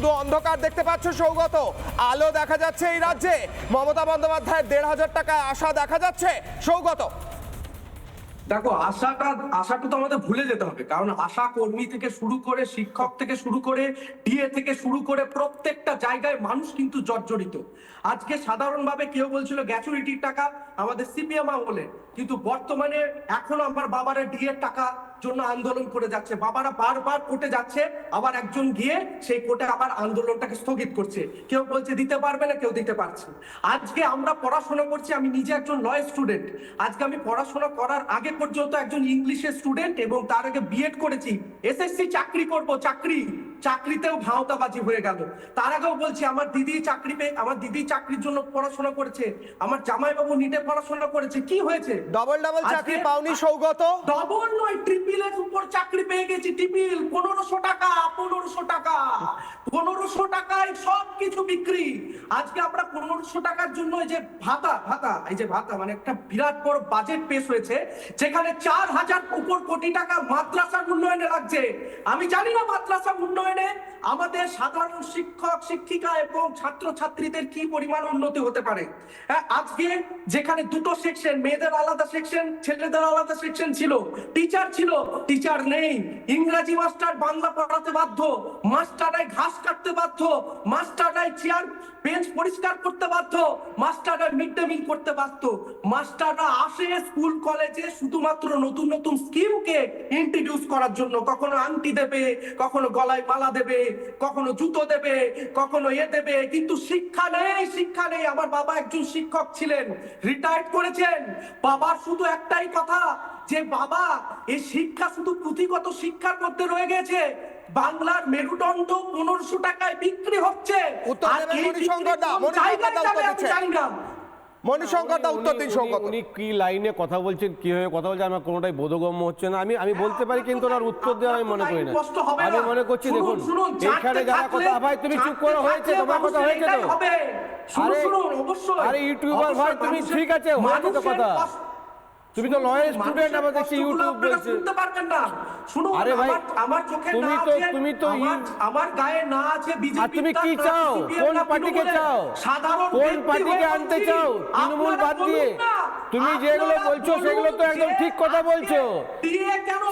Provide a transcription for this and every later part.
শুধু অন্ধকার দেখতে পাচ্ছ সৌগত, আলো দেখা যাচ্ছে এই রাজ্যে। মমতা বন্দ্যোপাধ্যায়ের 1,500 টাকায় আশা দেখা যাচ্ছে সৌগত। দেখো, আশাটা তো আমাদের ভুলে যেতে হবে, কারণ আশা কর্মী থেকে শুরু করে, শিক্ষক থেকে শুরু করে, ডিএ থেকে শুরু করে প্রত্যেকটা জায়গায় মানুষ কিন্তু জর্জরিত। আজকে সাধারণভাবে কেউ বলছিল গ্র্যাচুইটির টাকা আমাদের সিপিএম আমলে, কিন্তু বর্তমানে এখনো আমার বাবারা ডিএর টাকা জন্য আন্দোলন করে যাচ্ছে। বাবারা বারবার কোর্টে যাচ্ছে, আবার একজন গিয়ে সেই কোর্টে আবার আন্দোলনটাকে স্থগিত করছে। কেউ বলছে দিতে পারবে না, কেউ দিতে পারছে। আজকে আমরা পড়াশোনা করছি, আমি নিজে একজন ল স্টুডেন্ট। আজকে আমি পড়াশোনা করার আগে পর্যন্ত একজন ইংলিশের স্টুডেন্ট, এবং তার আগে বিএড করেছি। এসএসসি চাকরি করব, চাকরিতেও ভাওতাবাজি হয়ে গেল। তার আগেও বলছি আমার দিদি চাকরির জন্য পড়াশোনা করেছে, আমার জামাইবাবু নিটে পড়াশোনা করেছে। কি হয়েছে? ডবল চাকরি পাওনি সৌগত? ডবল নয়, ট্রিপল এর উপর চাকরি পেয়ে গেছি। ট্রিপল 1500 টাকা, 1500 টাকায় সবকিছু বিক্রি। আজকে আমরা 1500 টাকার জন্য এই যে ভাতা মানে একটা বিরাট বড় বাজেট পেশ হয়েছে, যেখানে 4000 উপর কোটি টাকা মাদ্রাসার উন্নয়নে লাগছে। আমি জানি না মাদ্রাসা উন্নয়নে আমাদের সাধারণ শিক্ষক শিক্ষিকা এবং ছাত্রছাত্রীদের কি পরিমাণ উন্নতি হতে পারে। আজকে যেখানে দুটো সেকশন, মেয়েদের আলাদা সেকশন, ছেলেদের আলাদা সেকশন ছিল, টিচার নেই। ইংরেজি মাস্টার বাংলা পড়াতে বাধ্য, মাস্টাররাই ঘাস কাটতে বাধ্য, মাস্টাররাই চেয়ার বেঞ্চ পরিষ্কার করতে বাধ্য, মাস্টাররা মিড ডে মিল করতে বাধ্য। মাস্টাররা আসে স্কুল কলেজে শুধুমাত্র নতুন নতুন স্কিমকে ইন্ট্রোডিউস করার জন্য। কখনো আংটি দেবে, কখনো গলায় মালা দেবে, কখনো জুতো দেবে, কখনো দেবে, কিন্তু শিক্ষা নেই। আমার বাবা একজন শিক্ষক ছিলেন, রিটায়ার্ড করেছেন। বাবার শুধু একটাই কথা, যে বাবা এই শিক্ষা শুধু পুঁথিগত শিক্ষার মধ্যে রয়ে গেছে। বাংলার মেরুদণ্ড 1500 টাকায় বিক্রি হচ্ছে। মণিশঙ্কর দা উত্তর দিন সৌগত। উনি কি লাইনে কথা বলছেন, কিভাবে কথা বলছেন, আমার কোনোটাই বোধগম্য হচ্ছে না। আমি বলতে পারি, কিন্তু ওনার উত্তর দেওয়ার আমি মনে করি না। আমি মনে করছি, দেখুন এখানে যারা কথা, ভাই তুমি চুপ করে, হয়েছে তোমার কথা, হয়েছে তো। আরে ইউটিউবার ভাই তুমি, ঠিক আছে হয়েছে তো কথা। তুমি তো লয়ের স্টুডেন্ট, আমরা দেখছি ইউটিউব বলছে। আরে ভাই তুমি তো আমার গায়ে না আছে বিজেপি। আর তুমি কি চাও? কোন পার্টিকে চাও? কোন পার্টিকে আনতে চাও? তৃণমূল বাদ দিয়ে তুমি যেগুলো বলছো সেগুলো তো একদম ঠিক কথা বলছো।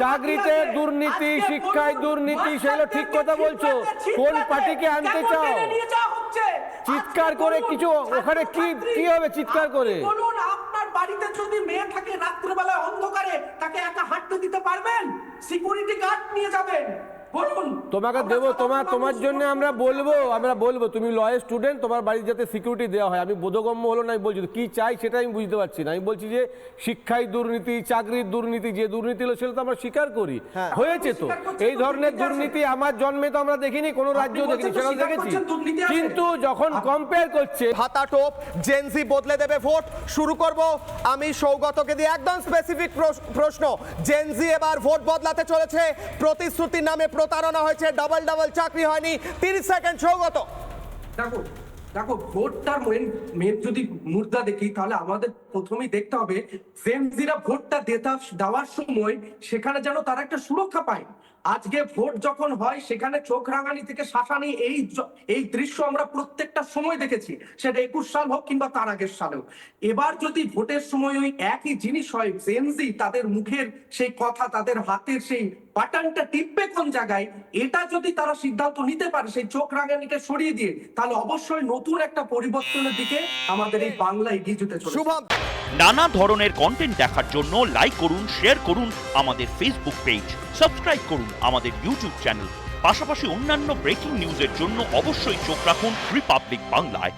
চাকরিতে দুর্নীতি, শিক্ষায় দুর্নীতি, সেগুলো ঠিক কথা বলছো। কোন পার্টিকে আনতে চাও? চিৎকার করে কিছু ওখানে কি হবে চিৎকার করে? বাড়িতে যদি মেয়ে থাকে, রাত্রিবেলায় অন্ধকারে তাকে একা হাঁটতে দিতে পারবেন? সিকিউরিটি গার্ড নিয়ে যাবেন? তোমাকে দেবো, তোমার জন্য আমরা বলবো তুমি লয়ের স্টুডেন্ট, তোমার বাড়িতে যাতে সিকিউরিটি দেওয়া হয়। আমি বোধগম্য হলো না, আমি বলছি কি চাই সেটা আমি বুঝতে পারছি না। আমি বলছি যে শিক্ষায় দুর্নীতি, চাকরির দুর্নীতি, যে দুর্নীতি হলো সেটা তো আমরা স্বীকার করি, হয়েছে তো। এই ধরনের দুর্নীতি আমার জন্মে তো আমরা দেখিনি, কোনো রাজ্যও দেখিনি, সেটাও দেখেছি। কিন্তু যখন কম্পেয়ার করছে ভাতা টোপ, জেনজি বদলে দেবে ভোট, শুরু করব আমি সৌগতকে দিয়ে একদম স্পেসিফিক প্রশ্ন। জেনজি এবার ভোট বদলাতে চলেছে, প্রতিশ্রুতির নামে প্রতারণা হয়েছে, ডাবল চাকরি হয়নি। 30 সেকেন্ড সৌগত। দেখো ভোটটার মেন যদি মুদ্রা দেখি, তাহলে আমাদের প্রথমেই দেখতে হবে জেনজিরা ভোটটা দেওয়ার সময় সেখানে যেন তারা একটা সুরক্ষা পায়। আজকে ভোট যখন হয় সেখানে চোখ রাঙানি থেকে শাসানি, এই দৃশ্য আমরা প্রত্যেকটা সময় দেখেছি, সেটা 21 সাল হোক কিংবা তার আগের সালেও। এবার যদি ভোটের সময় ওই একই জিনিস হয়, জেনজি তাদের মুখের সেই কথা, তাদের হাতের সেই বাটনটা টিপবে কোন জায়গায়, এটা যদি তারা সিদ্ধান্ত নিতে পারে সেই চোখ রাঙানিকে সরিয়ে দিয়ে, তাহলে অবশ্যই নতুন একটা পরিবর্তনের দিকে আমাদের এই বাংলা এগিয়ে যেতে চলেছে। শুভম, নানা ধরনের কন্টেন্ট দেখার জন্য লাইক করুন, শেয়ার করুন আমাদের ফেসবুক পেজ, সাবস্ক্রাইব করুন আমাদের ইউটিউব চ্যানেল। পাশাপাশি অন্যান্য ব্রেকিং নিউজের জন্য অবশ্যই চোখ রাখুন রিপাবলিক বাংলায়।